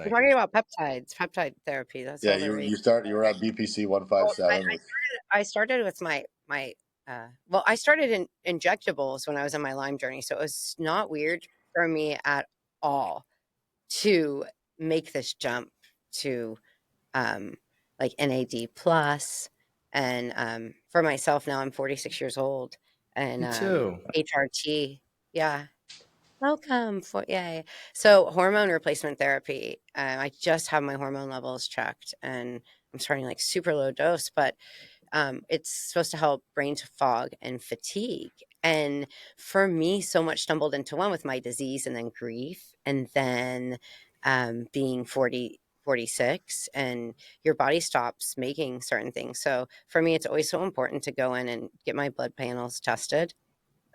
We're Thank you. talking about peptides, peptide therapy. That's Yeah, all there is. you were at BPC Well, 157 with I started with well, I started in injectables when I was on my Lyme journey, so it was not weird for me at all to make this jump to um, like NAD plus, and for myself now I'm 46 years old, and Me too. HRT. Yeah, welcome for yay. So hormone replacement therapy. I just have my hormone levels checked, and I'm starting like super low dose, but it's supposed to help brain fog and fatigue. And for me, so much stumbled into one with my disease and then grief, and then being 46, and your body stops making certain things. So for me, it's always so important to go in and get my blood panels tested,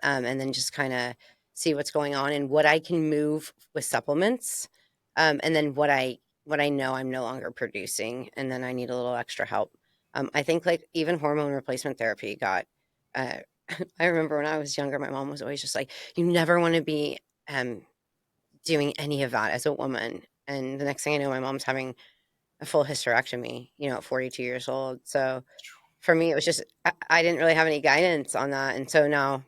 and then just kind of see what's going on and what I can move with supplements, and then what I know I'm no longer producing, and then I need a little extra help. I think like even hormone replacement therapy got. Uh, I remember when I was younger, my mom was always just like, "You never want to be um, doing any of that as a woman." And the next thing I know, my mom's having a full hysterectomy, at 42 years old. So for me, it was just I didn't really have any guidance on that, and so now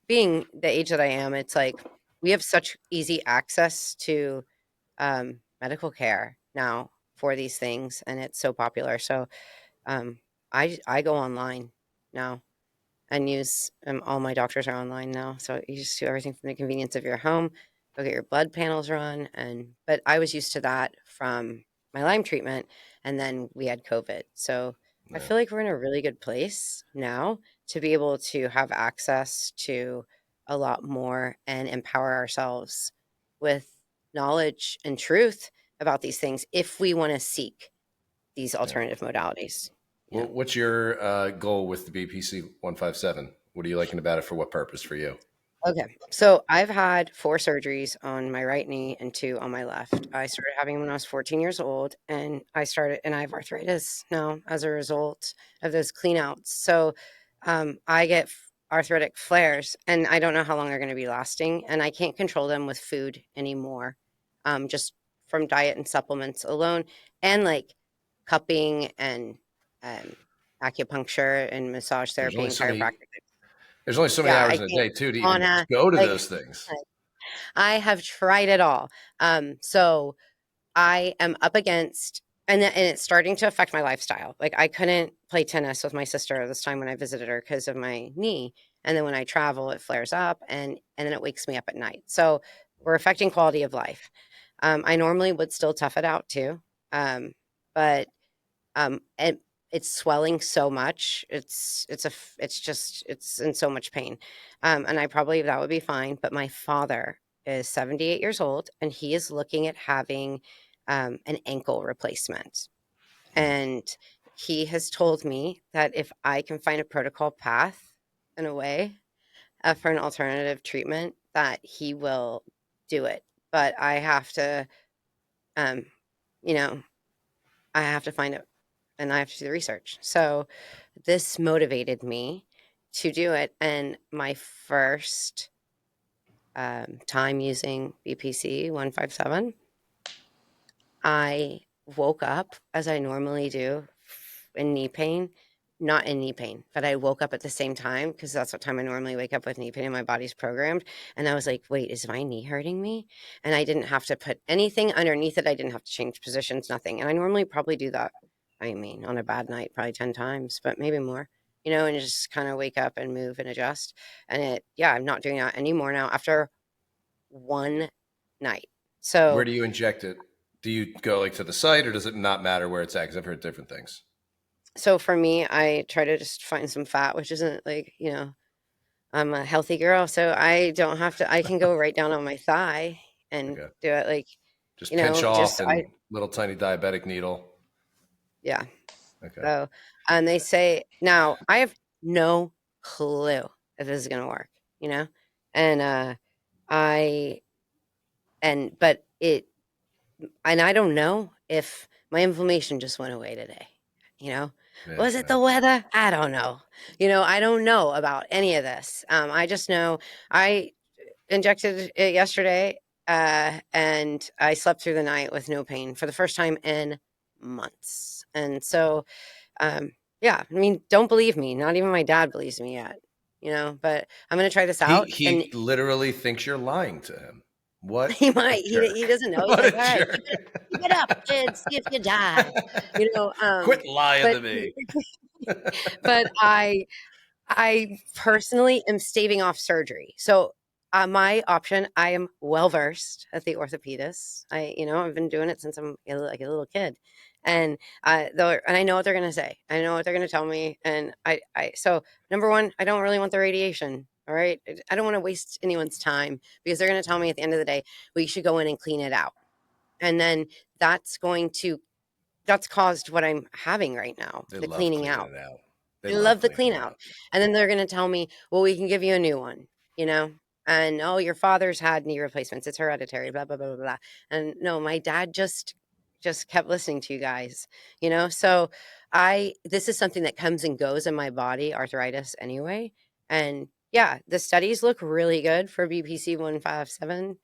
being the age that I am, it's like we have such easy access to medical care now for these things, and it's so popular. So um, I go online now and use all my doctors are online now. So you just do everything from the convenience of your home. Go get your blood panels run, and but I was used to that from my Lyme treatment, and then we had COVID. So I Yeah. feel like we're in a really good place now to be able to have access to a lot more and empower ourselves with knowledge and truth about these things if we want to seek these Yeah. alternative modalities. Well, what's your goal with the BPC 157? What are you liking about it? For what purpose for you? Okay. So I've had 4 surgeries on my right knee and 2 on my left. I started having them when I was 14 years old, and I have arthritis now as a result of those clean outs. So I get arthritic flares, and I don't know how long they're going to be lasting, and I can't control them with food anymore, just from diet and supplements alone, and like cupping and um, acupuncture and massage There's therapy only and so many. chiropractic. There's only so many Yeah, hours I in a can't day too to even sauna, go to like, those things. I have tried it all. So I am up against, and it's starting to affect my lifestyle. Like I couldn't play tennis with my sister this time when I visited her because of my knee. And then when I travel, it flares up, and then it wakes me up at night. So we're affecting quality of life. I normally would still tough it out too. But and it's swelling so much. It's in so much pain. And I probably that would be fine. But my father is 78 years old, and he is looking at having an ankle replacement. And he has told me that if I can find a protocol path in a way for an alternative treatment, that he will do it. But I have to, um, you know, I have to find it, and I have to do the research. So this motivated me to do it. And my first time using BPC 157, I woke up as I normally do in knee pain, not in knee pain, but I woke up at the same time because that's what time I normally wake up with knee pain and my body's programmed. And I was like, wait, is my knee hurting me? And I didn't have to put anything underneath it. I didn't have to change positions, nothing. And I normally probably do that. I mean, on a bad night, probably 10 times, but maybe more, and just kind of wake up and move and adjust. And yeah, I'm not doing that anymore now after one night. Where So do you inject it? Do you go like to the site, or does it not matter where it's at? Because I've heard different things. So for me, I try to just find some fat, which isn't like, I'm a healthy girl, so I don't have to, I can go right down on my thigh and Okay, do it like, just pinch off just, and little tiny diabetic needle. yeah. Okay, So, and they say, now I have no clue if this is going to work, and, I, but and I don't know if my inflammation just went away today. You know, yeah, was it yeah. the weather? I don't know. I don't know about any of this. I just know I injected it yesterday, and I slept through the night with no pain for the first time in months. And so, yeah, I mean, don't believe me. Not even my dad believes me yet, but I'm going to try this He out. And he literally thinks you're lying to him. What he a might, he jerk. doesn't know. He's What like, a all right, jerk. keep it up, kids. See if you die, you know. Quit lying But, to me. but I personally am staving off surgery. So, my option, I am well versed at the orthopedist. I've been doing it since I'm like a little kid, and I know what they're gonna say. I know what they're gonna tell me, and so number one, I don't really want the radiation. All right, I don't want to waste anyone's time because they're gonna tell me at the end of the day we should go in and clean it out, and then that's going to that's caused what I'm having right now, They the love cleaning cleaning out. it out. They I love love the cleaning clean it out. out. And then they're gonna tell me, "Well, we can give you a new one," you know? And, "Oh, your father's had knee replacements. It's hereditary, blah, blah, blah, blah, blah." And no, my dad just kept listening to you guys, you know? So this is something that comes and goes in my body, arthritis anyway. And yeah, the studies look really good for BPC 157.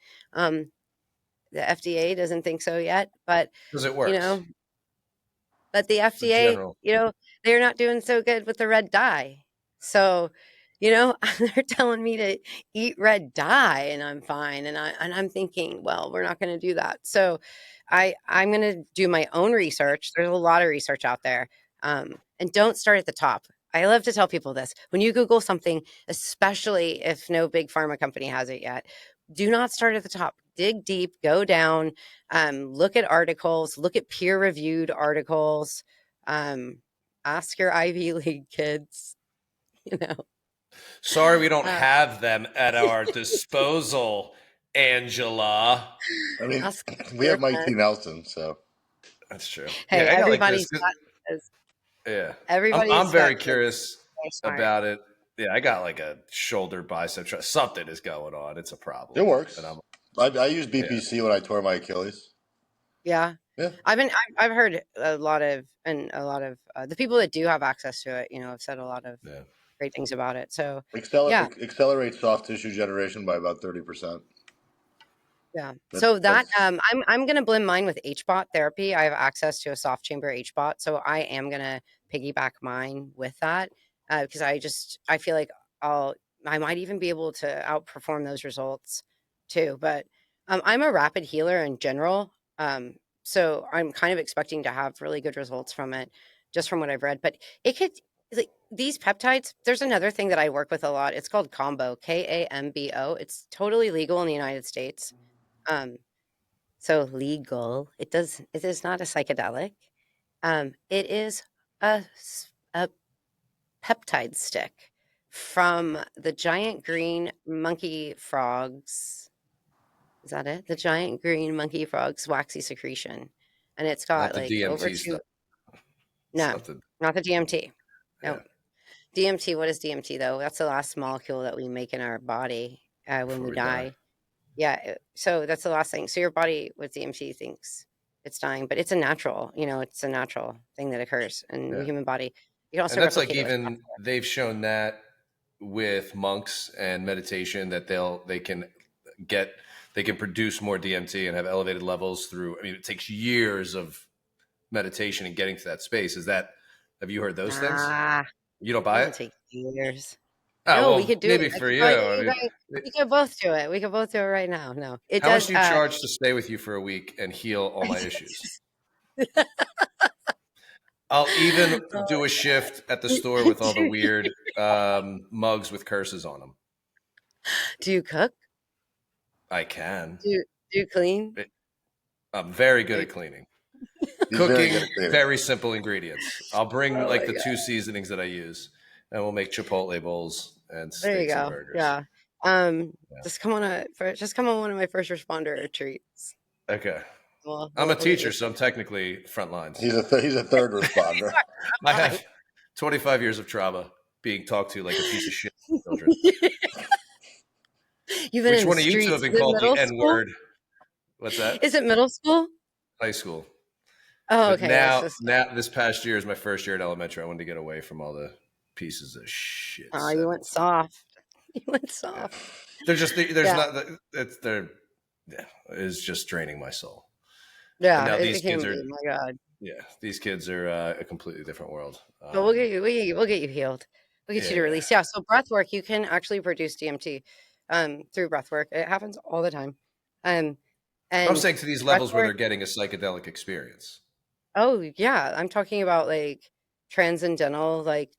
The FDA doesn't think so yet, but Because it you works. know, but the The FDA, general. they're not doing so good with the red dye. So, they're telling me to eat red dye and I'm fine. And I'm thinking, well, we're not going to do that. So I'm going to do my own research. There's a lot of research out there. And don't start at the top. I love to tell people this. When you Google something, especially if no big pharma company has it yet, do not start at the top. Dig deep, go down, look at articles, look at peer reviewed articles, um, ask your Ivy League kids, you know. Sorry, we don't Uh, have them at our disposal, Angela. I mean, ask we your have Mike T. friends. Nelson, so That's true. Hey, Yeah, I got like this. everybody's got this. Yeah, I'm Everybody's got very kids. curious They're smart. about it. Yeah, I got like a shoulder bicep. Something is going on. It's a it problem, and works. I'm I used yeah. BPC when I tore my Achilles. Yeah. Yeah, I've heard a lot of the people that do have access to it, have said a lot of Yeah. great things about it. So, yeah. Accelerates soft tissue generation by about 30%. Yeah. That's So that that's I'm gonna blend mine with HBOT therapy. I have access to a soft chamber HBOT, so I am gonna piggyback mine with that because I feel like I might even be able to outperform those results too. But I'm a rapid healer in general, so I'm kind of expecting to have really good results from it, just from what I've read. But it could like these peptides. There's another thing that I work with a lot. It's called Combo, KAMBO. It's totally legal in the United States. Um, so legal. It is not a psychedelic. It is a peptide stick from the giant green monkey frogs. Is that it? The giant green monkey frog's waxy secretion. And it's Not got the like over DMT two, stuff. no, Something. not the DMT. Yeah. No. DMT, what is DMT though? That's the last molecule that we make in our body when Before we we die. die. Yeah, so that's the last thing. So your body with DMT thinks it's dying, but it's a natural thing that occurs in the Yeah. human body. You can And also that's like replicate it with even they've shown that with monks and meditation that get they can produce more DMT and have elevated levels through. I mean, it takes years of meditation and getting to that space. Have you heard those things? nah, You don't it buy doesn't it? take years. Oh, No, we well, could do it. maybe I for could you. tell you, I you mean, guys, we could both do it. We could both do it right now. No, it how much does. do you charge to stay with you for a week and heal all my issues? I'll even do a shift at the store with all the do, weird mugs with curses on them. do you cook? I can. Do you clean? I'm very good Do you, at cleaning. he's very good Cooking, at cleaning. very simple ingredients. I'll bring oh like my the god, two seasonings that I use, and we'll make Chipotle bowls and there you steaks and go. burgers. Yeah. Yeah. Just come on one of my first responder retreats. Okay. Well, I'm a we'll get you teacher, so I'm technically front lines. He's a third responder. I fine. have 25 years of trauma being talked to like a piece of shit children. You've been Which in the one of you two have streets. been Is it called the middle N school? word? What's that? Is it middle school? High school. Oh, But okay. That's now, just now this past year is my first year at elementary. I wanted to get away from all the pieces of shit you went 17. soft. You went Yeah. soft. They're just there's Yeah. not it's they're yeah, is just draining my soul. And Yeah, now it these kids can are, be. My God. yeah, these kids are a completely different world. But we'll get you healed. We'll get you to Yeah. release. Yeah. So breath work, you can actually produce DMT through breath work. It happens all the time. Um, I'm and saying to these breath levels where work. they're getting a psychedelic experience. Oh yeah, I'm talking about like transcendental, like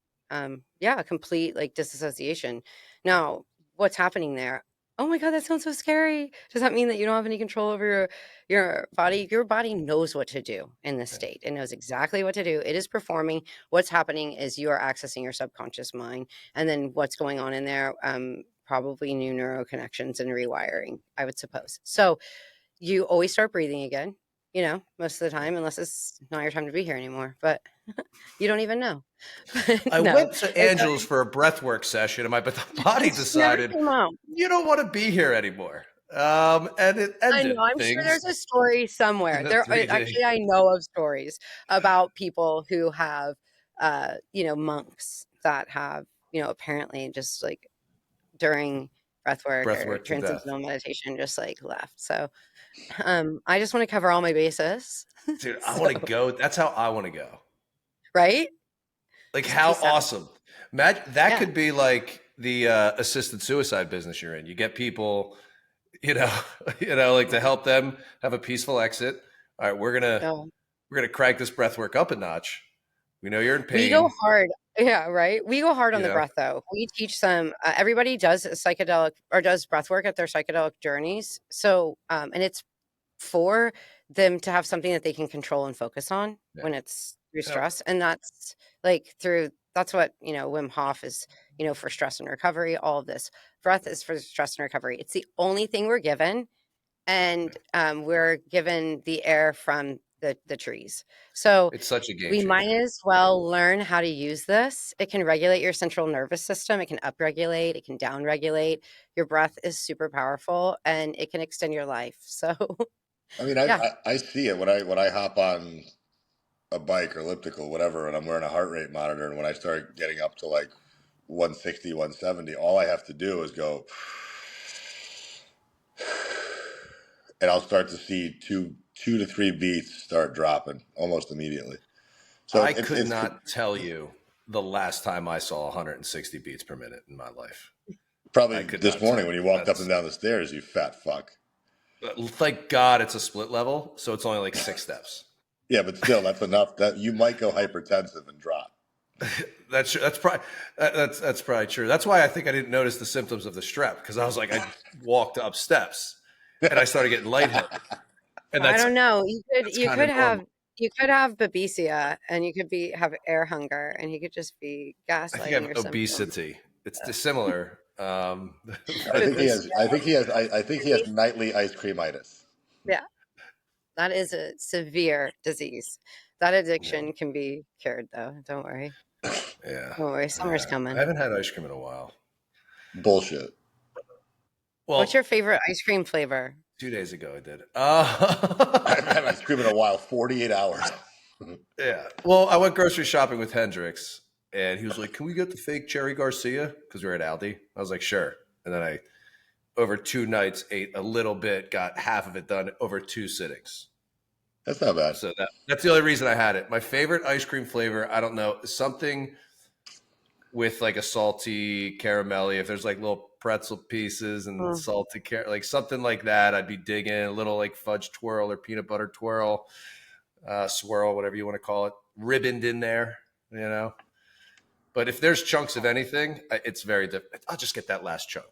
yeah, complete like disassociation. Now, what's happening there? Oh my God, that sounds so scary. Does that mean that you don't have any control over your body? Your body knows what to do in this Yeah. state. It knows exactly what to do. It is performing. What's happening is you are accessing your subconscious mind, and then what's going on in there? Probably new neural connections and rewiring, I would suppose. So you always start breathing again, most of the time, unless it's not your time to be here anymore, but you don't even know. I No, went to it's Angela's for a breathwork session, but the body and she never decided came out. you don't want to be here anymore, and it I know, ended I'm sure things there's a story in somewhere. the Actually, 3D. I know of stories about people who have, monks that have, apparently just like during breath work or Breathwork to death, transcendental meditation, just like left. So, I just want to cover all my bases. dude. I So, want to go. That's how I want to go. right? Like, Just how peace out. awesome! Imagine that Yeah. could be like the assisted suicide business you're in. You get people, you know, like to help them have a peaceful exit. All right, Oh. we're gonna crank this breathwork up a notch. We know you're in We go pain. hard. Yeah, right? We go hard on You the know, breath, though. We teach them everybody does a psychedelic or does breath work at their psychedelic journeys. So, and it's for them to have something that they can control and focus on yeah. when it's through Yep. stress. And that's like that's what, Wim Hof is, for stress and recovery, all of this. Breath is for stress and recovery. It's the only thing we're given, and we're given the air from the trees. So It's such a game we might changer. as well learn how to use this. It can regulate your central nervous system. It can upregulate. It can downregulate. Your breath is super powerful, and it can extend your life. So I mean, yeah. I see it when I hop on a bike or elliptical, whatever, and I'm wearing a heart rate monitor, and when I start getting up to like 160, 170, all I have to do is go, and I'll start to see two to three beats start dropping almost immediately. So I it's could it's not tell you the last time I saw 160 beats per minute in my life. I probably could this not tell morning you. when you walked up and That's down the stairs, you fat fuck. thank God it's a split level, so it's only like 6 steps. Yeah, but still, that's enough. That you might go hypertensive and drop. That's probably true. That's why I think I didn't notice the symptoms of the strep, because I was like, I walked up steps and I started getting lightheaded, and I don't know. that's You kind could of normal. have babesia, and you could have air hunger, and he could just be I think I gaslighting have your symptoms. obesity. It's dissimilar, You I have but think he it's has. babesia. I think he has nightly ice creamitis. Yeah, that is a severe disease. That yeah, addiction can be cured, though. Don't worry. yeah, Don't worry. Summer's yeah. I coming. haven't had ice cream in a while. Bullshit. What's your Well, favorite ice cream flavor? 2 days ago I did. I haven't had ice cream in a while. 48 hours. Yeah. Well, I went grocery shopping with Hendrix, and he was like, "Can we get the fake Cherry Garcia?" Because we were at Aldi. I was like, "Sure." And then I, over 2 nights, ate a little bit, got half of it done over 2 sittings. That's not bad. So that's the only reason I had it. My favorite ice cream flavor, I don't know, something with like a salty caramelly. If there's like little pretzel pieces and Mm. salty like something like that, I'd be digging a little like fudge twirl or peanut butter twirl, swirl, whatever you want to call it, ribboned in there, you know. But if there's chunks of anything, it's very different. I'll just get that last chunk.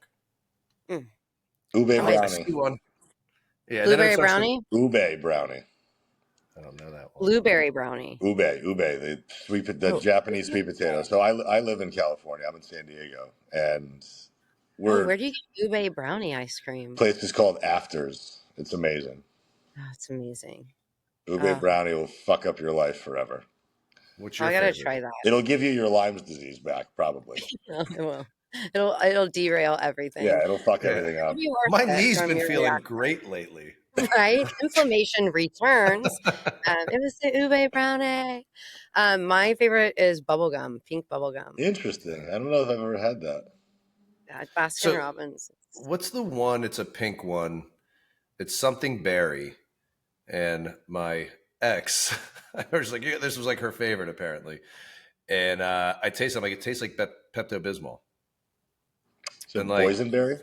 Mm. Ube I Amazing. brownie. see one. Yeah, and then it Blueberry starts to. brownie? Ube brownie. I don't know that one. Blueberry brownie. Ube, the Oh, Japanese sweet potato. So I live in California. I'm in San Diego, and oh, we're where do you get blueberry brownie ice cream? place is called Afters. It's amazing. Oh, it's amazing. Ube Oh, brownie will fuck up your life forever. What's your I gotta favorite? try that. It'll give you your Lyme's disease back, probably. No, it will. It'll derail everything. Yeah, it'll fuck Yeah, everything It'll up. be worth my it knee's from been your feeling reaction, great lately. right? Inflammation returns. It was the ube brownie. My favorite is bubblegum, pink bubblegum. Interesting. I don't know if I've ever had that. Baskin So, Robbins. what's the one? It's a pink one. It's something berry, and my ex, I was like, yeah, this was like her favorite apparently, and I taste it, I'm like, it tastes like Pepto Bismol, Is and it like, boysenberry?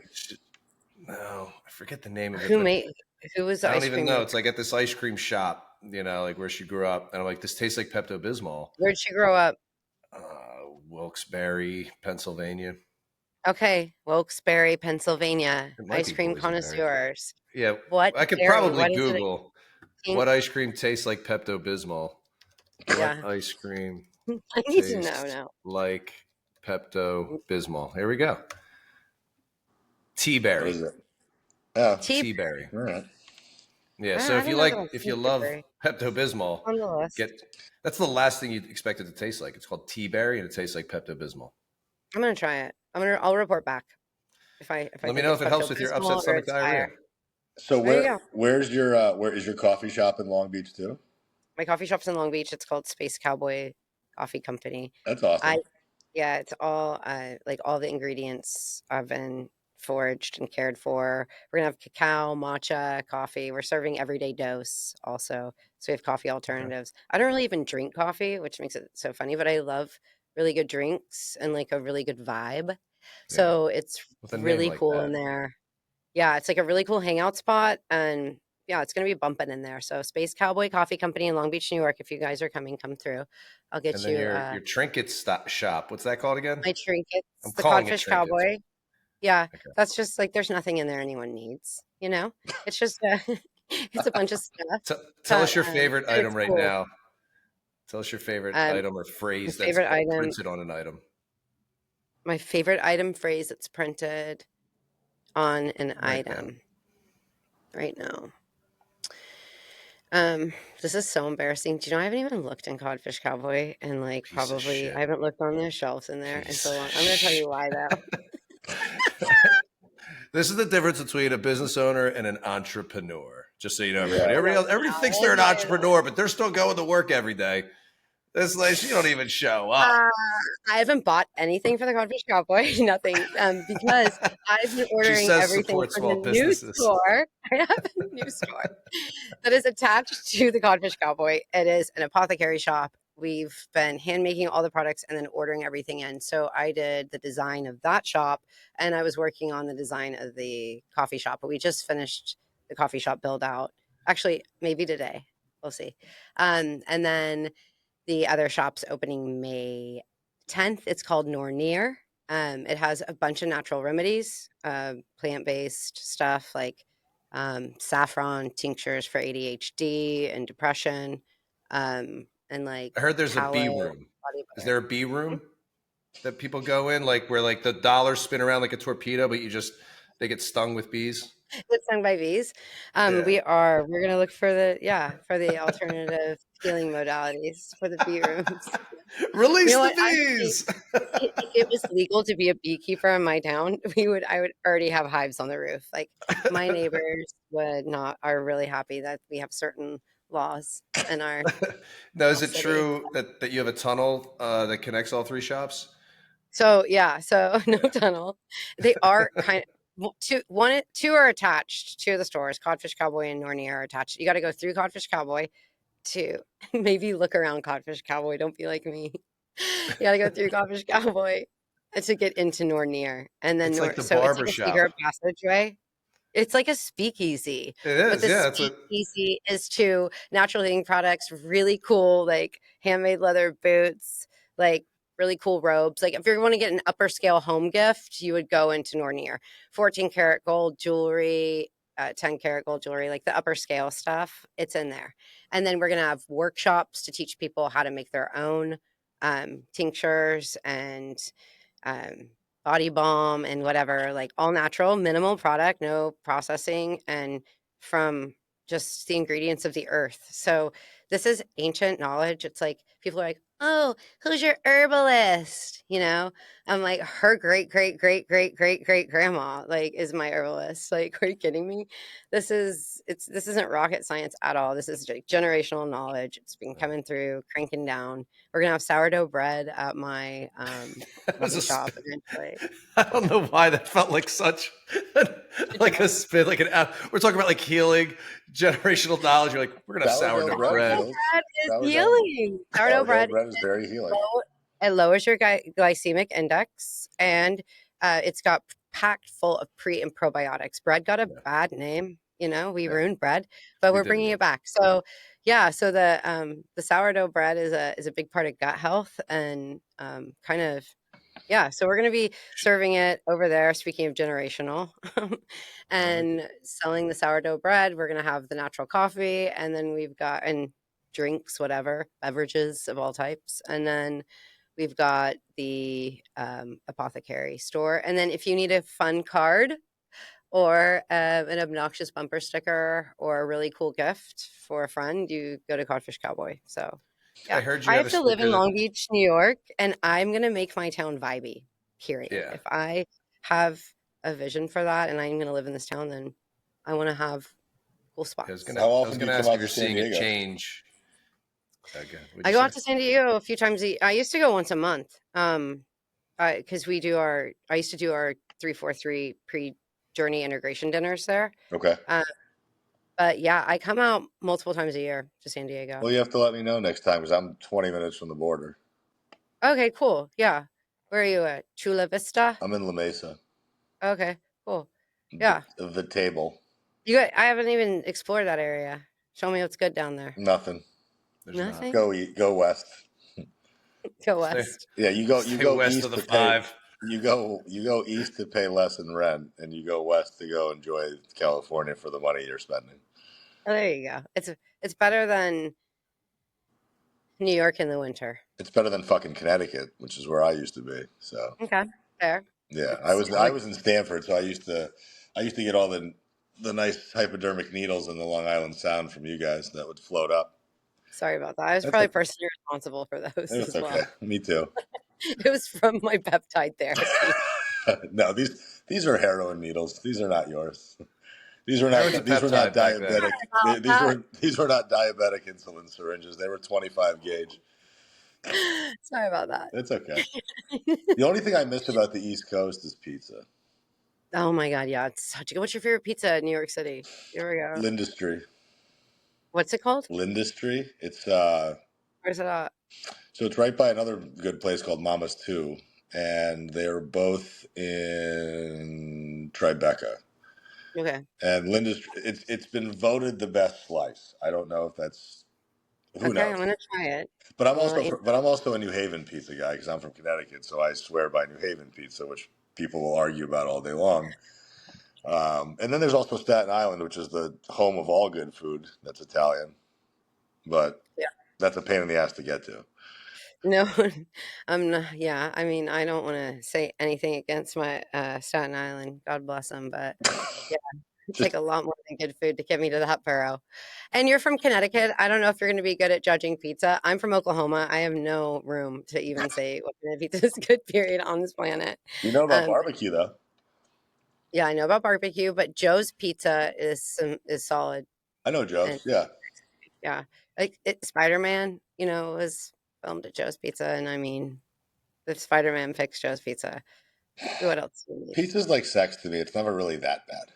no, I forget the name of it, Who but made who was the I don't ice even cream know. maker? It's like at this ice cream shop, like where she grew up, and I'm like, this tastes like Pepto Bismol. Where'd she grow up? Wilkes-Barre, Pennsylvania. Okay, Wilkes-Barre, Pennsylvania. It might Ice be cream boysenberry. connoisseurs. Yeah, What I could berry? probably What is it? Google Pink? what ice cream tastes like Pepto Bismol. What Yeah. ice cream I need to know tastes now. like Pepto Bismol? Here we go. Tea What berry. is it? Yeah. Tea Tea berry. All right. Yeah. So I if didn't know that was if you pink love berry. Pepto Bismol, On the list. get that's the last thing you'd expect it to taste like. It's called tea berry, and it tastes like Pepto Bismol. I'm gonna try it. I'll report back if I Let me think know it's if it helps with your upset Pepto-Bismol or stomach it's diarrhea. fire. So There you go. where is your coffee shop in Long Beach too? My coffee shop's in Long Beach. It's called Space Cowboy Coffee Company. That's I awesome. Yeah, it's all like all the ingredients have been foraged and cared for. We're gonna have cacao, matcha, coffee. We're serving everyday dose also. So we have coffee Okay. alternatives. I don't really even drink coffee, which makes it so funny, but I love really good drinks and like a really good vibe. Yeah. So it's With a name really like cool in that. there. Yeah, it's like a really cool hangout spot, and yeah, it's gonna be bumping in there. So Space Cowboy Coffee Company in Long Beach, New York. If you guys are coming, come through. I'll And get then you your trinket shop. What's that called again? my I'm trinkets, the calling it Codfish trinkets. Cowboy. Yeah, Okay. that's just like there's nothing in there anyone needs, you know? It's just it's a bunch of stuff, Tell but us your favorite but it's item right cool. now. Tell us your favorite Um, item or my phrase that's favorite item, printed on an item. my favorite item phrase that's printed on an Right now. item right now. Um, this is so embarrassing. Do you know I haven't even looked in Codfish Cowboy and like Piece of probably I shit. haven't looked on the shelves in there in Piece so of long. I'm gonna tell shit. you why though. This is the difference between a business owner and an entrepreneur. Just so you know, everybody. Yeah. Everybody thinks they're an entrepreneur, but they're still going to work every day. It's like you don't even show up. Uh, I haven't bought anything for the Codfish Cowboy, nothing, because I've been She ordering says everything support for the small new businesses. store. I have a new store that is attached to the Codfish Cowboy. It is an apothecary shop. We've been hand making all the products and then ordering everything in. So I did the design of that shop, and I was working on the design of the coffee shop. But we just finished the coffee shop build out. Actually, maybe today. We'll see. And then the other shop's opening May 10th. It's called Nornir. It has a bunch of natural remedies, plant-based stuff like saffron tinctures for ADHD and depression, and like I heard there's a tallow bee room. body Is butter. there a bee room that people go in, like where like the dollars spin around like a torpedo, but they get stung with bees? It's sung by bees. Yeah. We're gonna look for the alternative healing modalities for the bee rooms. You Release know the what? Honestly, bees. if it was legal to be a beekeeper in my town, I would already have hives on the roof. Like my neighbors would not are really happy that we have certain laws in our Now, is little it city. true that you have a tunnel that connects all three shops? So yeah, so no tunnel. They are kind of two are attached. Two of the stores, Codfish Cowboy and Norney, are attached. You got to go through Codfish Cowboy to maybe look around Codfish Cowboy. Don't be like me. You got to go through Codfish Cowboy to get into Nornier, and then It's like the So it's barber like a shop. secret passageway. It's like a speakeasy, It but is, the yeah. It's a speakeasy is to natural healing products, really cool, like handmade leather boots, like really cool robes. Like if you want to get an upper scale home gift, you would go into Nornier. 14 karat gold jewelry, 10 karat gold jewelry, like the upper scale stuff, it's in there. And then we're going to have workshops to teach people how to make their own tinctures and um, body balm and whatever, like all natural, minimal product, no processing, and from just the ingredients of the earth. So this is ancient knowledge. It's like people are like, "Oh, who's your herbalist?" You know? I'm like, "Her great, great, great, great, great, great grandma, like, is my herbalist." Like, are you kidding me? This isn't rocket science at all. This is like generational knowledge. It's been Yeah. coming through, cranking down. We're gonna have sourdough bread at my, That was coffee a shop spin. eventually. I don't know why that felt like such Good like job. a spin, like we're talking about like healing, generational knowledge. You're like, we're gonna have Sourdough sourdough bread bread. Sourdough heals. bread is Sourdough healing. Sourdough sourdough bread bread is very healing. it lowers your glycemic index, and it's got packed full of pre and probiotics. Bread got a Yeah, bad name, you know, we yeah, ruined bread, but we we're did bringing ruin it back. So yeah, so the sourdough bread is a big part of gut health and kind of yeah, so we're going to be serving it over there. Speaking of generational, it. I like it. and selling the sourdough bread, we're going to have the natural coffee, and then we've got and drinks, whatever beverages of all types, and then we've got the apothecary store. And then if you need a fun card or an obnoxious bumper sticker or a really cool gift for a friend, you go to Codfish Cowboy. So I yeah, heard you I have have a to live sticker in that, Long Beach, New York, and I'm gonna make my town vibey. Period. yeah. If I have a vision for that, and I'm gonna live in this town, then I want to have cool spots. How I was often do you gonna come ask if out you're to San seeing a Diego? change. Again, what'd I you go say? out to San Diego a few times. I used to go once a month. Because we do our, I used to do our 343 pre-journey integration dinners there. Okay. Uh, but yeah, I come out multiple times a year to San Diego. Well, you have to let me know next time because I'm 20 minutes from the border. Okay, cool. Yeah. Where are you at? Chula Vista? I'm in La Mesa. Okay, cool. Yeah. The table. I haven't even explored that area. Show me what's good down there. Nothing. There's not. Nothing? Go west. Go Stay west. Yeah, you stay go west of east the to pay. five. You go east to pay less in rent, and you go west to go enjoy California for the money you're spending. Oh, there you go. It's better than New York in the winter. It's better than fucking Connecticut, which is where I used to be. So Okay, fair. yeah, It's I was in Stanford, so I used to get all the nice hypodermic needles in the Long Island Sound from you guys that would float up. sorry about that. I was That's probably okay. personally responsible for those It's as okay. well. Me too. It was from my peptide therapy. No, these are heroin needles. These are not yours. Heroin's a These were not peptide back then. diabetic. That- These were not diabetic insulin syringes. They were 25 gauge. Sorry about that. It's okay. The only thing I miss about the East Coast is pizza. Oh my god, yeah, it's such a good. What's your favorite pizza in New York City? Here we go. Lindustry. What's it called? Lindustry. It's Where's it at? so it's right by another good place called Mama's Two, and they're both in Tribeca. Okay. And Lindustry, it's been voted the best slice. I don't know if that's who Okay, I'm knows. gonna try it. I'm gonna let you But I'm also a New Haven pizza guy because I'm from Connecticut, so I swear by New Haven pizza, which people will argue about all day long. And then there's also Staten Island, which is the home of all good food that's Italian, but yeah. that's a pain in the ass to get to. No, I'm not. Yeah, I mean, I don't want to say anything against my Staten Island. God bless them, but yeah, it's like Just a lot more than good food to get me to that borough. And you're from Connecticut. I don't know if you're going to be good at judging pizza. I'm from Oklahoma. I have no room to even say what kind of pizza is good. Period on this planet. you know about Um, barbecue though. yeah, I know about barbecue, but Joe's Pizza is solid. I know And Joe's. Yeah, yeah, like Spider-Man, was filmed at Joe's Pizza, and I mean, if Spider-Man picks Joe's Pizza, what else do you need? pizza's like sex to me. It's never really that bad.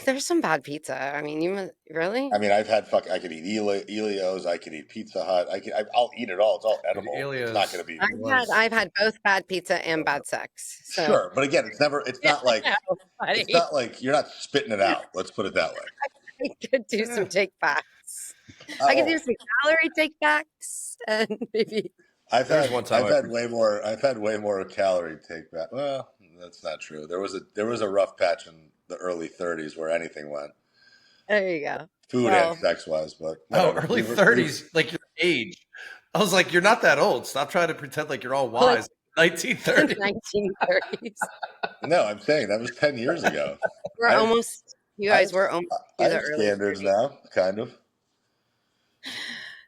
There's some bad pizza. I mean, really? I mean, I could eat Elio's. I could eat Pizza Hut. I'll eat it all. It's all edible. It's not going Elias to be was I've had both bad pizza and bad sex. So sure, but again, it's yeah, not like I know, buddy. you're not spitting it out. Let's put it that way. I could do some yeah. take backs. I could Oh, do some calorie take backs, and maybe There was one time I've had way more calorie take back. Well, that's not true. There was a rough patch in the early 30s where anything went, there you go. food and Well, sex wise. But oh whatever. early 30s, like your age. I was like, you're not that old. Stop trying to pretend like you're all like wise. 1930. 1930s. No, I'm saying that was 10 years ago. We're I almost. You I guys have, were almost I to the have early standards 30s. now, kind of.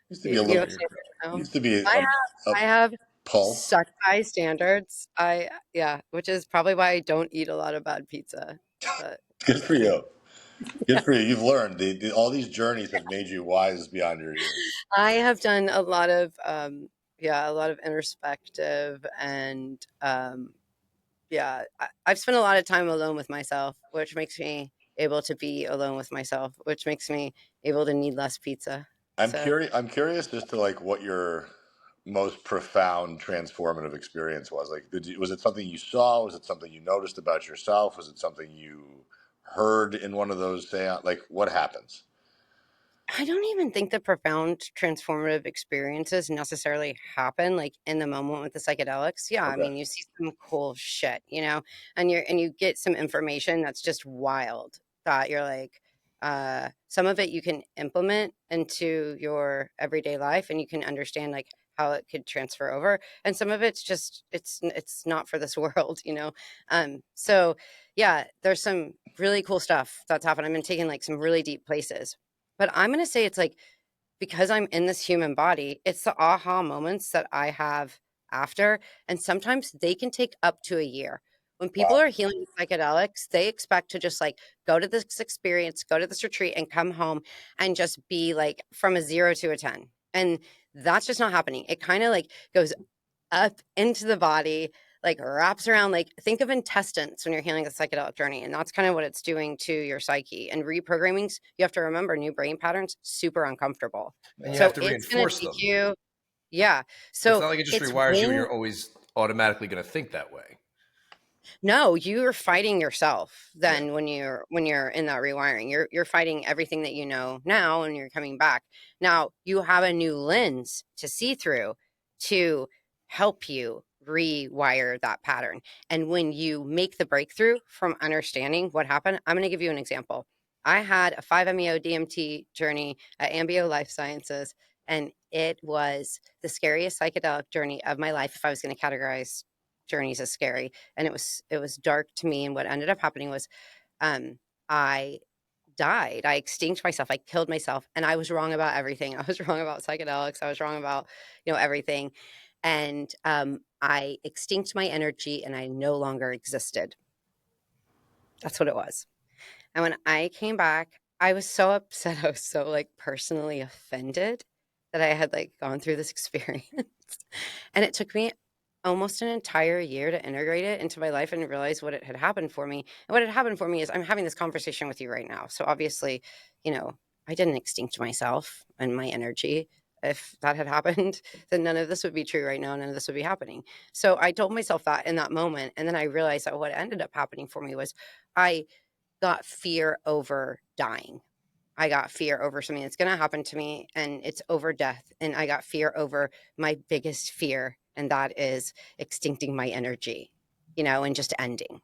Used to be a You little have standards. know. Used to be I a I have pull. such high standards. Yeah, which is probably why I don't eat a lot of bad pizza. But Good for yeah. you. Good for you. You've learned. All these journeys have made you wise beyond your years. I have done a lot of yeah, a lot of introspective and yeah, I've spent a lot of time alone with myself, which makes me able to be alone with myself, which makes me able to need less pizza. So I'm curious as to like what your most profound transformative experience was. Like, was it something you saw? Was it something you noticed about yourself? Was it something you heard in one of those seances? Like, what happens? I don't even think the profound transformative experiences necessarily happen like in the moment with the psychedelics. Yeah, I Okay. mean, you see some cool shit, and you get some information that's just wild that you're like, some of it you can implement into your everyday life and you can understand like how it could transfer over. And some of it's just it's not for this world. So yeah, there's some really cool stuff that's happened. I've been taking like some really deep places. But I'm gonna say it's like because I'm in this human body, it's the aha moments that I have after, and sometimes they can take up to a year. When people Wow. are healing with psychedelics, they expect to just like go to this experience, go to this retreat, and come home and just be like from a 0 to a 10. And that's just not happening. It kind of like goes up into the body, like wraps around, like think of intestines when you're healing the psychedelic journey. And that's kind of what it's doing to your psyche. And reprogrammings, you have to remember new brain patterns, super uncomfortable. And you have So to it's going to reinforce take them. you, yeah. It's So not like it just it's rewires you and when you're always automatically going to think that way. no, you're fighting yourself Yeah. then when you're in that rewiring. You're fighting everything that you know now and you're coming back. Now you have a new lens to see through to help you rewire that pattern. And when you make the breakthrough from understanding what happened, I'm going to give you an example. I had a 5-MeO DMT journey at Ambio Life Sciences, and it was the scariest psychedelic journey of my life if I was going to categorize journeys as scary. And it was dark to me, and what ended up happening was um I died. I extinct myself. I killed myself, and I was wrong about everything. I was wrong about psychedelics. I was wrong about everything. And I extinct my energy and I no longer existed. That's what it was. And when I came back, I was so upset. I was so like personally offended that I had like gone through this experience. And it took me almost an entire year to integrate it into my life and realize what it had happened for me. And what had happened for me is I'm having this conversation with you right now. So obviously, you know, I didn't extinct myself and my energy. If that had happened, then none of this would be true right now. None of this would be happening. So I told myself that in that moment. And then I realized that what ended up happening for me was I got fear over dying. I got fear over something that's going to happen to me, and it's over death. And I got fear over my biggest fear, and that is extincting my energy, and just ending.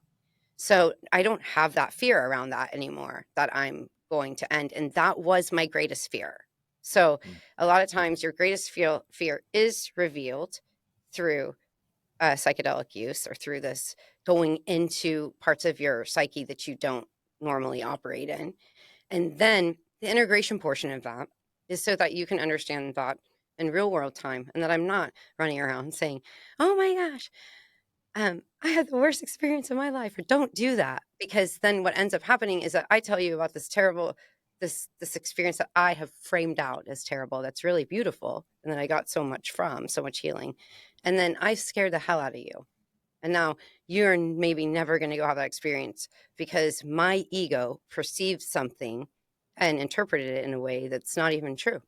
So I don't have that fear around that anymore, that I'm going to end. And that was my greatest fear. So Mm. a lot of times your greatest fear is revealed through psychedelic use or through this going into parts of your psyche that you don't normally operate in. And then the integration portion of that is so that you can understand that in real world time and that I'm not running around saying, oh my gosh, I had the worst experience of my life, or don't do that. Because then what ends up happening is that I tell you about this terrible, this experience that I have framed out as terrible. That's really beautiful. And that I got so much from, so much healing. And then I scared the hell out of you. And now you're maybe never going to go have that experience because my ego perceived something and interpreted it in a way that's not even true.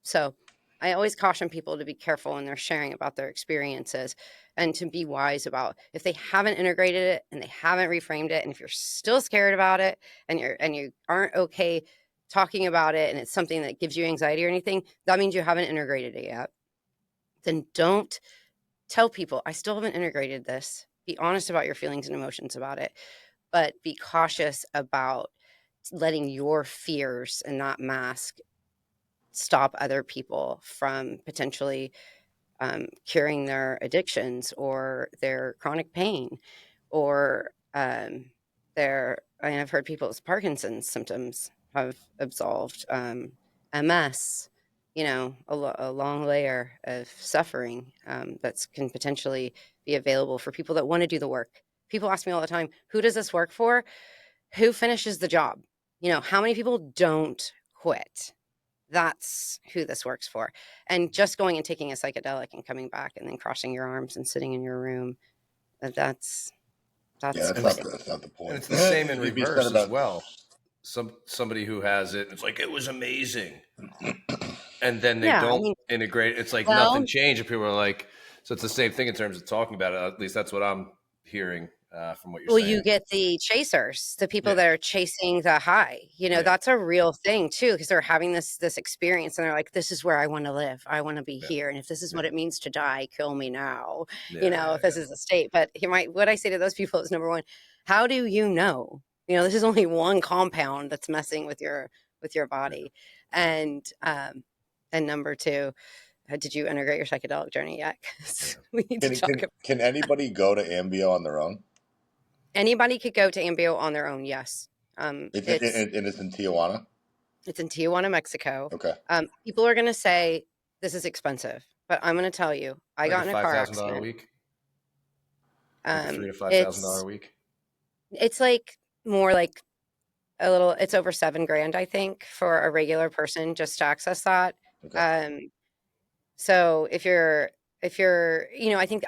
So I always caution people to be careful when they're sharing about their experiences and to be wise about if they haven't integrated it and they haven't reframed it. And if you're still scared about it and you aren't okay talking about it and it's something that gives you anxiety or anything, that means you haven't integrated it yet. Then don't tell people, I still haven't integrated this. Be honest about your feelings and emotions about it, but be cautious about letting your fears and not mask stop other people from potentially curing their addictions or their chronic pain or I've heard people's Parkinson's symptoms have absolved, MS. a long layer of suffering that can potentially be available for people that want to do the work. People ask me all the time, who does this work for? Who finishes the job? How many people don't quit? That's who this works for. And just going and taking a psychedelic and coming back and then crossing your arms and sitting in your room, that's Yeah, And crazy. that's not the and point. it's the same in You'd be said reverse as about well. Somebody who has it, it's like it was amazing, and then they Yeah, I don't mean, integrate. It's like nothing well, changed, and people are like, so it's the same thing in terms of talking about it. At least that's what I'm hearing from what you're well, you saying. get the chasers, the people Yeah, that are chasing the high. yeah, That's a real thing too, because they're having this experience and they're like, this is where I want to live. I want to be yeah, here. And if this is yeah, what it means to die, kill me now, yeah, if this is a state. But what I say to those people is number one, how do you know? This is only one compound that's messing with your yeah. body. And number two, did you integrate your psychedelic journey yet? 'Cause Yeah. we need to can talk can about can anybody go to Ambio on their own? anybody could go to Ambio on their own, yes. It's It's and it's in Tijuana. it's in Tijuana, Mexico. Okay, People are gonna say this is expensive, but I'm gonna tell you, I Like got a in a five car thousand dollar a accident. week, like a three to five thousand dollar It's a week. it's like more like it's over 7 grand, I think, for a regular person just to access that. okay. Um, So if you're, I think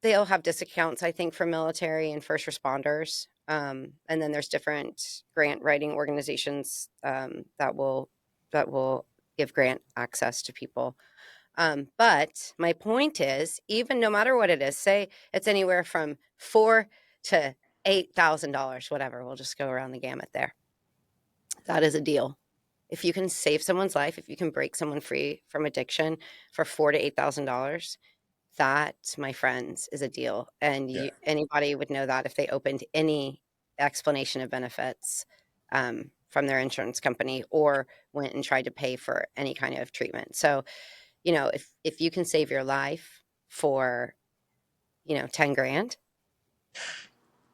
they'll have discounts, I think, for military and first responders. And then there's different grant writing organizations that will give grant access to people. But my point is, even no matter what it is, say it's anywhere from $4,000 to $8,000, whatever. We'll just go around the gamut there. That is a deal. If you can save someone's life, if you can break someone free from addiction for $4,000 to $8,000, that, my friends, is a deal. And Yeah. anybody would know that if they opened any explanation of benefits from their insurance company or went and tried to pay for any kind of treatment. So, if you can save your life for 10 grand,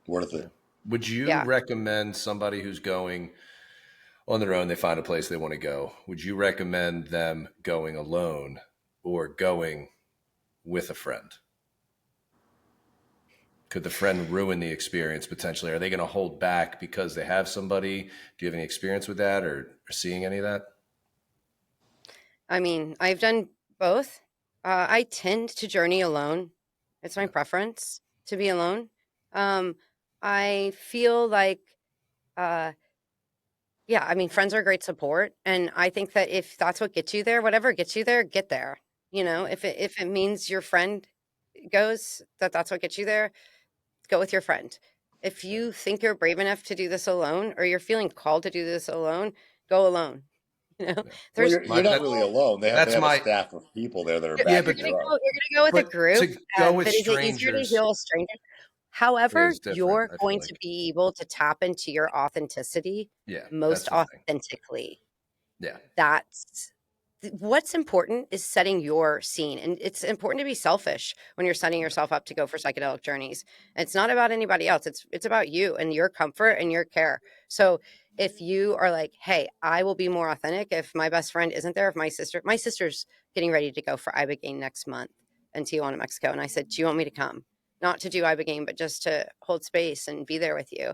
Worth Yeah. it. Would you yeah. recommend somebody who's going on their own? They find a place they want to go. Would you recommend them going alone or going with a friend? Could the friend ruin the experience potentially? Are they going to hold back because they have somebody? Do you have any experience with that or seeing any of that? I mean, I've done both. I tend to journey alone. It's my Yeah. preference to be alone. Um, I feel like, uh, yeah, I mean, friends are great support, and I think that if that's what gets you there, whatever gets you there, get there. Yeah. If it means your friend goes, that's what gets you there, go with your friend. If Yeah. you think you're brave enough to do this alone, or you're feeling called to do this alone, go alone. Yeah. Well, There's you're My not that really people. alone. They that's have a my staff of people there that are yeah, You're backing gonna you up. go with a but group, to go with but is it easier to strangers heal a stranger? However, is different, you're I feel going to like. be able to tap into your authenticity Yeah, most that's the thing. authentically. Yeah. That's what's important is setting your scene. And it's important to be selfish when you're setting Yeah. yourself up to go for psychedelic journeys. It's not about anybody else. It's about you and your comfort and your care. So if you are like, hey, I will be more authentic if my best friend isn't there, if my sister's getting ready to go for Ibogaine next month in Tijuana, Mexico. And I said, do you want me to come? Not to do Ibogaine, but just to hold space and be there with you.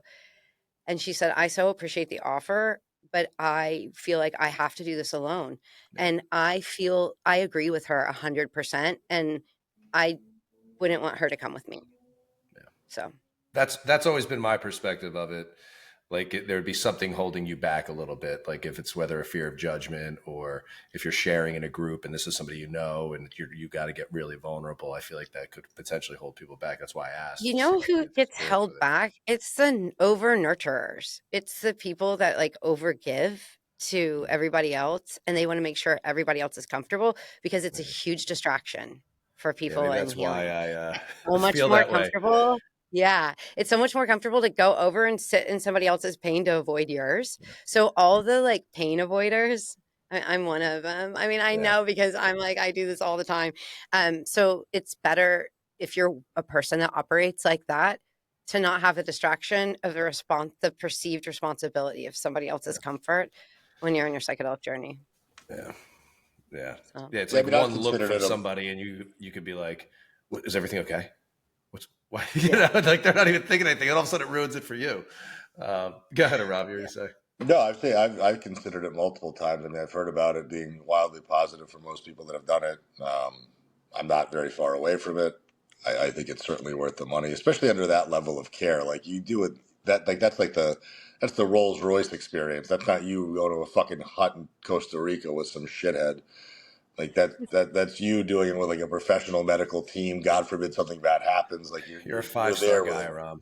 And she said, I so appreciate the offer, but I feel like I have to do this alone. Yeah. And I agree with her 100%. And I wouldn't want her to come with me. Yeah. So, That's always been my perspective of it. Like there'd be something holding you back a little bit. Like if it's whether a fear of judgment or if you're sharing in a group and this is somebody you know and you got to get really vulnerable. I feel like that could potentially hold people back. That's why I asked you to see know if who you gets were for held back? It's the over nurturers. It's the people that like overgive to that. everybody else and they want to make sure everybody else is comfortable because it's a Yeah. huge distraction for Yeah, people maybe in that's why healing. I So much feel more that way. comfortable. Yeah, it's so much more comfortable to go over and sit in somebody else's pain to avoid yours. Yeah. So all the like pain avoiders, I'm one of them. I mean, I Yeah. know because I'm like I do this all the time. So it's better if you're a person that operates like that to not have the distraction of the perceived responsibility of somebody else's Yeah. comfort when you're on your psychedelic journey. Yeah. Yeah. So Yeah. It's Yeah, I like mean, I've one look considered from it a somebody and you could be like, what, is everything okay? What's why? yeah. Like they're not even thinking anything. And all of a sudden it ruins it for you. Go ahead, Rob. You're going to say. no. I've considered it multiple times. I mean, I've heard about it being wildly positive for most people that have done it. I'm not very far away from it. I think it's certainly worth the money, especially under that level of care. Like you do it that like that's the Rolls Royce experience. That's not you go to a fucking hut in Costa Rica with some shithead. Like that's you doing it with like a professional medical team. God forbid something bad happens. Like You're a you're five-star there with guy, them. Rob.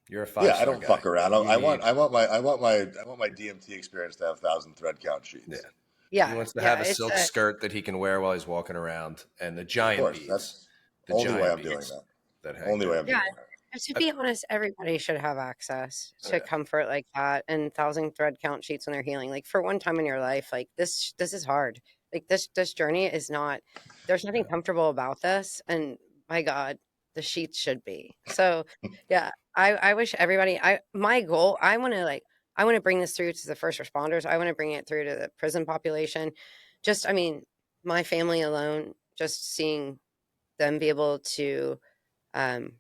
You're a Yeah, I five-star don't guy. fuck around. You need, I want my DMT experience to have 1,000 thread count yeah. sheets. He Yeah, wants to yeah, have a it's silk a skirt that he can wear while he's walking around and Of course, that's the only way giant I'm doing beads that. that hang Only way down. I'm yeah, doing that. and to I, be honest, everybody should have access oh, to yeah. comfort like that and 1,000 thread count sheets when they're healing. Like, for one time in your life, like, this is hard. Like, this journey is not there's nothing Yeah. comfortable about this, and my God, the sheets should be. So, yeah, I wish everybody my goal, I wanna bring this through to the first responders. I wanna bring it through to the prison population. Just, I mean, my family alone, just seeing them be able to, um,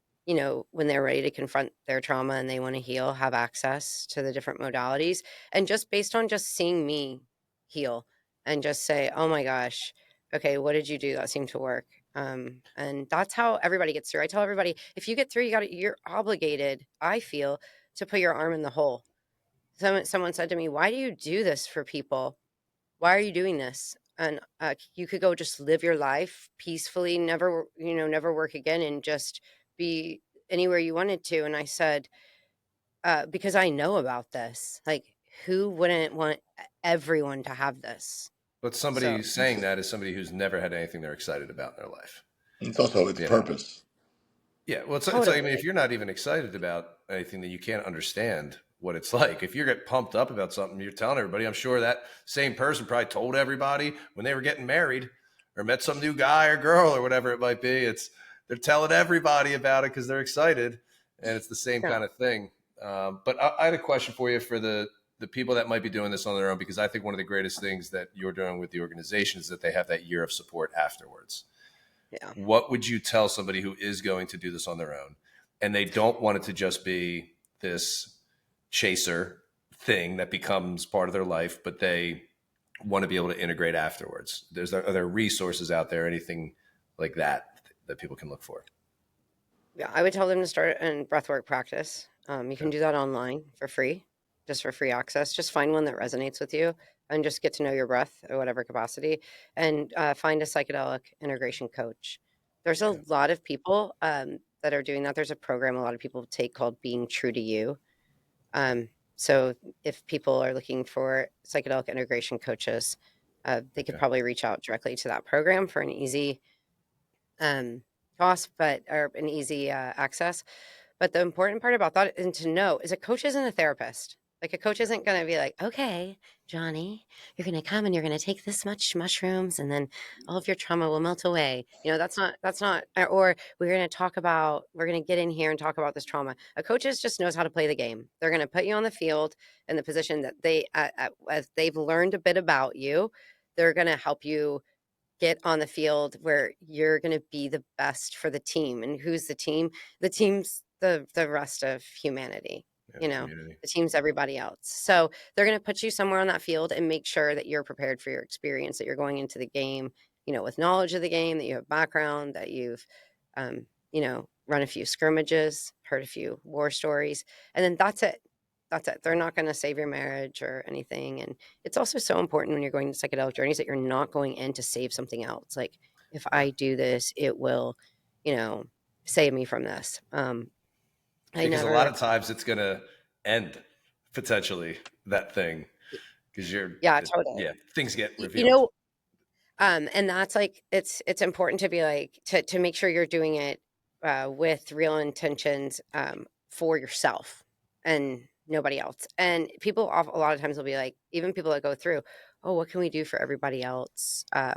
when they're ready to confront their trauma and they want to heal, have access to the different modalities. And just based on just seeing me heal and just say, oh my gosh, okay, what did you do that seemed to work? And that's how everybody gets through. I tell everybody, if you get through, you're obligated, I feel, to put your arm in the hole. Someone said to me, why do you do this for people? Why are you doing this? And you could go just live your life peacefully, never, never work again and just be anywhere you wanted to. And I said, because I know about this, like, who wouldn't want everyone to have this? But somebody So, saying that is somebody who's never had anything they're excited about in their life. It's also its You know? purpose. Yeah. Well, it's like, I mean, if totally. you're not even excited about anything, then you can't understand what it's like. If you get pumped up about something, you're telling everybody. I'm sure that same person probably told everybody when they were getting married or met some new guy or girl or whatever it might be. They're telling everybody about it because they're excited, and it's the same Yeah. kind of thing. But I had a question for you for the people that might be doing this on their own, because I think one of the greatest things that you're doing with the organization is that they have that year of support afterwards. Yeah. What would you tell somebody who is going to do this on their own and they don't want it to just be this chaser thing that becomes part of their life, but they want to be able to integrate afterwards? Are there resources out there, anything like that that people can look for? Yeah. I would tell them to start in breathwork practice. You can Okay. do that online for free, just for free access. Just find one that resonates with you and just get to know your breath at whatever capacity, and find a psychedelic integration coach. There's a Okay. lot of people that are doing that. There's a program a lot of people take called Being True to You. So if people are looking for psychedelic integration coaches, they could Okay. probably reach out directly to that program for an easy um, cost, but or an easy access. But the important part about that and to know is a coach isn't a therapist. Like, a coach isn't going to be like, okay, Johnny, you're going to come and you're going to take this much mushrooms and then all of your trauma will melt away. That's not, or we're going to get in here and talk about this trauma. A coach just knows how to play the game. They're going to put you on the field in the position that as they've learned a bit about you, they're going to help you get on the field where you're going to be the best for the team. And who's the team? The team's the rest of humanity. Yeah, You the know, community. the team's everybody else. So they're going to put you somewhere on that field and make sure that you're prepared for your experience, that you're going into the game, with knowledge of the game, that you have background, that you've, run a few scrimmages, heard a few war stories, and then that's it. That's it. They're not going to save your marriage or anything. And it's also so important when you're going to psychedelic journeys that you're not going in to save something else. Like, if Yeah. I do this, it will, you know, save me from this. I Because a lot never, of times it's going to end potentially that thing because yeah, totally. yeah, things get Y- You revealed. know, and that's like, it's important to be like, to make sure you're doing it with real intentions for yourself and nobody else. And people a lot of times will be like, even people that go through, oh, what can we do for everybody else? I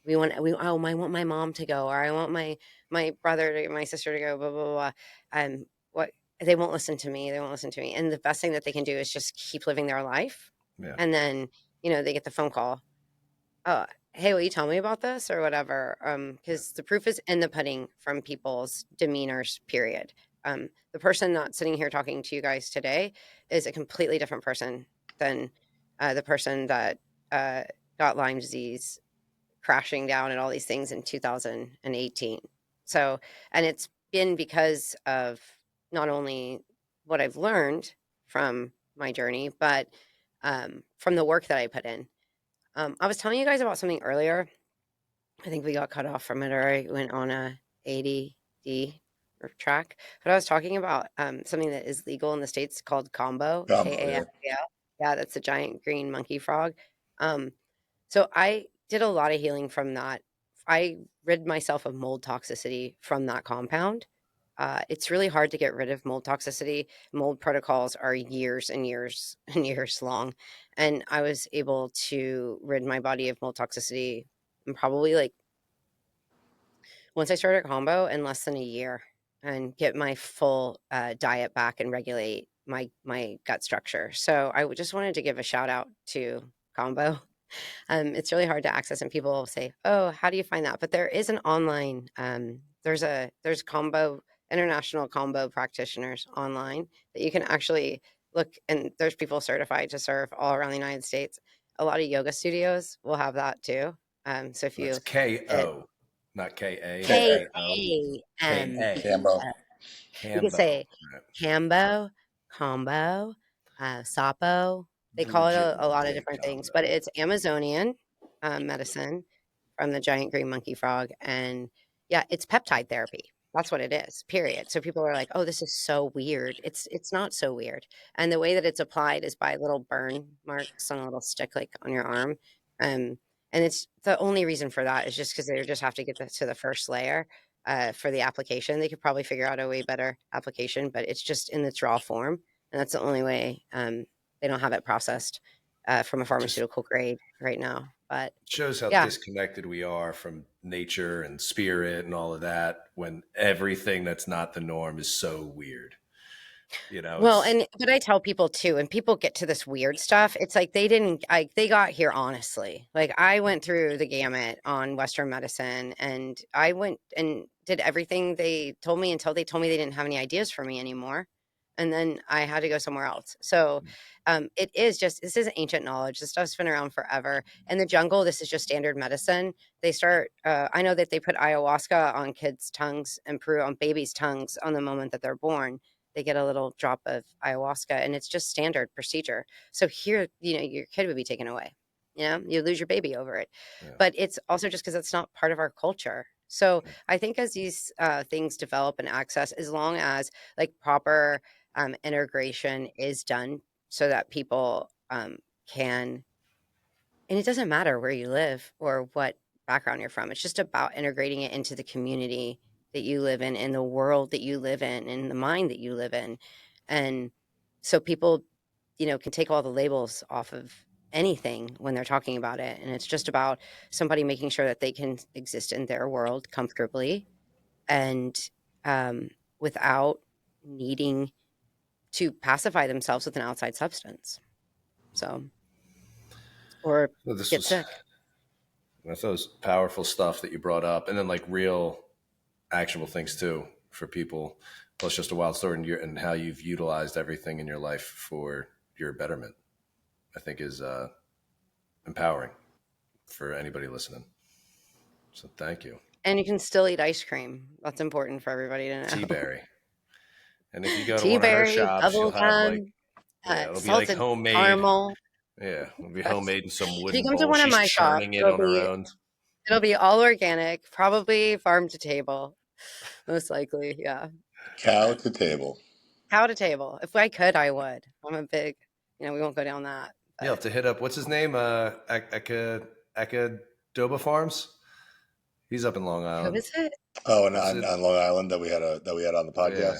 want my mom to go, or I want my brother to, my sister to go, blah blah blah. What they won't listen to me. They won't listen to me. And the best thing that they can do is just keep living their life. Yeah. And then they get the phone call. Oh, hey, will you tell me about this or whatever? Because the proof is in the pudding from people's demeanors, period. The person not sitting here talking to you guys today is a completely different person than the person that uh, got Lyme disease crashing down and all these things in 2018. So, and it's been because of not only what I've learned from my journey, but from the work that I put in. I was telling you guys about something earlier. I think we got cut off from it, or I went on a ADD or track. But I was talking about something that is legal in the States called combo, Combo, yeah. KAMBO. Yeah, that's a giant green monkey frog. Um, so I did a lot of healing from that. I rid myself of mold toxicity from that compound. It's really hard to get rid of mold toxicity. Mold protocols are years and years and years long. And I was able to rid my body of mold toxicity in probably like once I started combo in less than a year and get my full diet back and regulate my gut structure. So just wanted to give a shout out to combo. It's really hard to access, and people say, "Oh, how do you find that?" But there is an online. There's combo international combo practitioners online that you can actually look, and there's people certified to serve all around the United States. A lot of yoga studios will have that too. So if That's you hit KO, not KA, K K KO. A M B KA. Cambo. O, you could Cambo. say Cambo, Combo, Sapo. They The call it a lot of legitimate different things, but combo. it's Amazonian medicine from the giant green monkey frog. And yeah, it's peptide therapy. That's what it is, period. So people are like, oh, this is so weird. It's not so weird. And the way that it's applied is by little burn marks on a little stick like on your arm. Um, and it's the only reason for that is just because they just have to get to the first layer for the application. They could probably figure out a way better application, but it's just in its raw form. And that's the only way they don't have it processed from a Just pharmaceutical grade right now. But shows how yeah. disconnected we are from nature and spirit and all of that when everything that's not the norm is so weird. You know, Well, it's and but I tell people too, and people get to this weird stuff, it's like they got here honestly. Like I went through the gamut on Western medicine, and I went and did everything they told me until they told me they didn't have any ideas for me anymore. And then I had to go somewhere else. So it is just this is ancient knowledge. This stuff's been around forever. In the jungle, this is just standard medicine. They start I know that they put ayahuasca on kids' tongues and Peru on babies' tongues on the moment that they're born. They get a little drop of ayahuasca, and it's just standard procedure. So here, your kid would be taken away. You lose your baby over it. yeah. But it's also just because it's not part of our culture. So I think as these things develop and access, as long as like proper integration is done so that people can, and it doesn't matter where you live or what background you're from. It's just about integrating it into the community that you live in the world that you live in the mind that you live in. And so people, can take all the labels off of anything when they're talking about it. And it's just about somebody making sure that they can exist in their world comfortably and without needing to pacify themselves with an outside substance. So, or Well, this get was sick. that's those powerful stuff that you brought up, and then like real actionable things too for people. Plus, just a wild story and how you've utilized everything in your life for your betterment. I think is empowering for anybody listening. So thank you. And you can still eat ice cream. That's important for everybody to Tea know. berry. And if you go to Tea one of her berry, shops, you'll bubble have like, gum, yeah, it'll be like salted homemade. caramel. Yeah, it'll be If homemade in some you wooden come to bowl. one of She's my shops, churning it on her own. it'll be all organic, probably farm to table, most likely. Yeah, Cow but to table. cow to table. If I could, I would. I'm a big, we won't go down that. You'll have But to hit up, what's his name? Akadoba Farms. He's up in Long who Island. is it? Oh, and What's it? on Long Island that we had on the Yeah. podcast.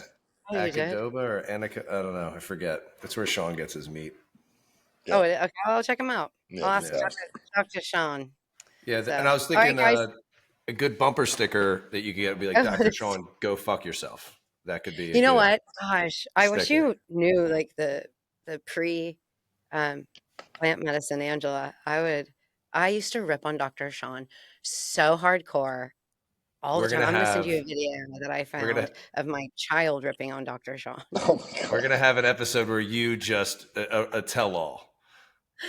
Oh, you did? Akadoba or Anika? I don't know. I forget. That's where Sean gets his meat. Yeah, Oh, okay. I'll check him out. yeah, I'll good ask Yeah. stuff. Dr. Sean. Yeah. So, And I was all right, thinking guys. a good bumper sticker that you could get would be like, Dr. Sean, go fuck yourself. That could be a You know good what? Gosh, I wish sticker. you knew like the pre um plant medicine, Angela. I would. I used to rip on Dr. Sean so hardcore all the We're time. gonna I'm gonna send you have a video that I we're gonna found of my child ripping on Dr. Sean. Oh my we're god. gonna have an episode where you just a tell all,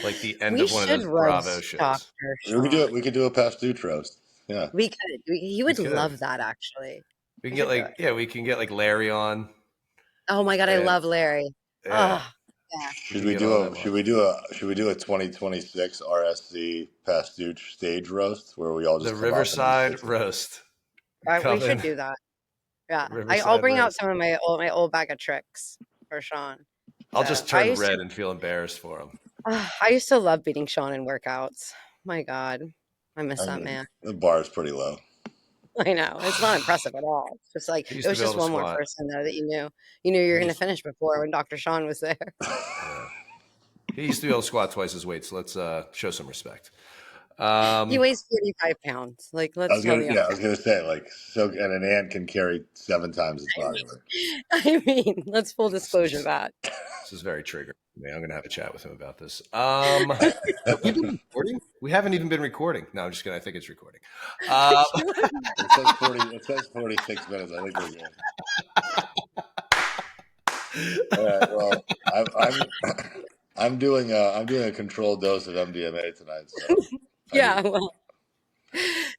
like the end We of one of should those Bravo roast shows. Dr. We could do Sean. it. We could do a past due roast. Yeah. We could. He We would could. love that, actually. We can We get should do like it. yeah, we can get like Larry on, Oh my god, I and love Larry. yeah, Oh, yeah. we can get all of them on. Should we do a 2026 RSC past due stage roast where we all The just come up and just Riverside roast We should coming. do that. Yeah, I'll Riverside bring out roast. some of my old bag of tricks for Sean. I'll So just turn red and feel embarrassed for him. I used to love beating Sean in workouts. My God, I miss I that mean, man. the bar is pretty low. I know it's not impressive at all. It's just like He it used to was be able just to one more squat. person though that you knew you were He going to used, finish before when Dr. Sean was there. yeah. He used to be able to squat twice his weight. So let's show some respect. He weighs 45 pounds. Like, let's tell the I was gonna say like so, and an ant can carry 7 times its body weight. I mean, let's full disclosure that. This is very triggering. Man, I'm gonna have a chat with him about this. Have we been recording? We haven't even been recording. No, I'm just gonna. I think it's recording. It says 46 minutes. I think we're good. All right. Well, I'm doing a controlled dose of MDMA tonight. So Yeah, well,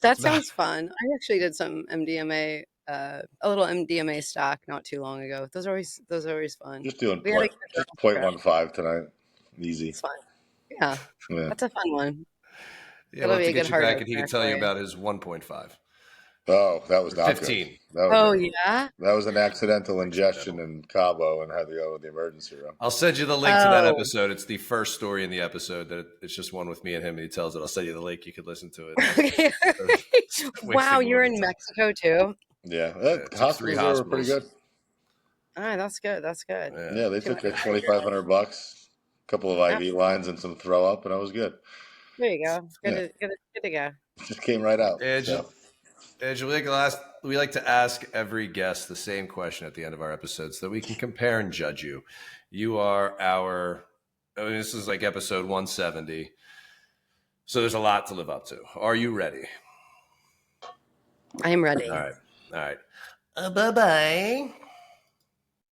that Nah, sounds fun. I actually did some MDMA, a little MDMA stack not too long ago. Those are always fun. just doing We had a point good just round point for it. one five tonight. Easy. It's fun. Yeah, Yeah. that's a fun one. yeah, we'll That'll have be to a good get you heart back, and he can opener tell for you you. about his 1.5 Oh, that was or not good. 15. Oh yeah. That was an accidental ingestion Accidental. in Cabo and had to go to the emergency room. I'll send you the link to that Oh. episode. It's the first story in the episode. That it's just one with me and him, and he tells it. I'll send you the link. You could listen to it. Okay. Wow, Wasting you're more in time. Mexico too. Yeah, It took 3 hospitals there were pretty hospitals. good. All right, that's good. That's good. Yeah. Yeah, they Too took much. like $2,500, a couple of Yeah, IV lines and some throw up, and I was good. there you go. Good Yeah, to, good to go. it just came right out. Angela, So we like to ask every guest the same question at the end of our episodes so that we can compare and judge you. You are this is like episode 170. So there's a lot to live up to. Are you ready? I am ready. All right. All right. Bye-bye.